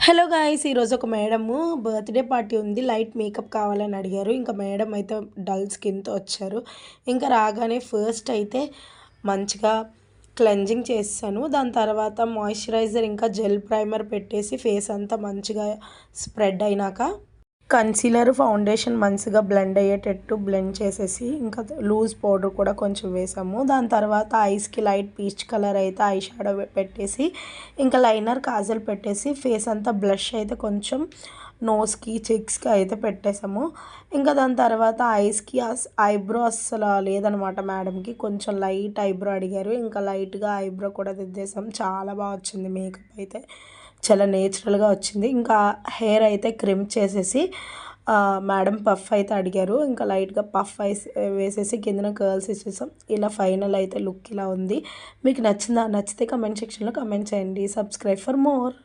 Hello guys, ఈరోజు ఒక madam birthday party ఉంది. లైట్ మేకప్ కావాలని అడిగారు. ఇంకా మేడం అయితే డల్ స్కిన్తో వచ్చారు. ఇంకా రాగానే ఫస్ట్ అయితే మంచిగా క్లెన్జింగ్ చేశాను. దాని తర్వాత మాయిశ్చరైజర్ ఇంకా జెల్ ప్రైమర్ పెట్టేసి ఫేస్ అంతా మంచిగా స్ప్రెడ్ అయినాక కన్సీలర్ ఫౌండేషన్ మంచిగా బ్లెండ్ అయ్యేటట్టు బ్లెండ్ చేసేసి ఇంకా లూజ్ పౌడర్ కూడా కొంచెం వేసాము. దాని తర్వాత ఐస్కి లైట్ పీచ్ కలర్ అయితే ఐ షాడో పెట్టేసి ఇంకా లైనర్ కాజల్ పెట్టేసి ఫేస్ అంతా బ్లష్ అయితే కొంచెం నోస్కి చెక్స్కి అయితే పెట్టేసాము. ఇంకా దాని తర్వాత ఐస్కి ఐబ్రో అస్సలు లేదనమాట. మేడంకి కొంచెం లైట్ ఐబ్రో అడిగారు. ఇంకా లైట్గా ఐబ్రో కూడా దిద్దేసాం. చాలా బాగా వచ్చింది మేకప్ అయితే, చాలా నేచురల్గా వచ్చింది. ఇంకా హెయిర్ అయితే క్రిమ్ చేసేసి మేడం పఫ్ అయితే అడిగారు. ఇంకా లైట్గా పఫ్ వేసేసి కిందన కర్ల్స్ ఇచ్చేసాం. ఇలా ఫైనల్ అయితే లుక్ ఇలా ఉంది. మీకు నచ్చిందా? నచ్చితే కమెంట్ సెక్షన్లో కమెంట్ చేయండి. Subscribe for more.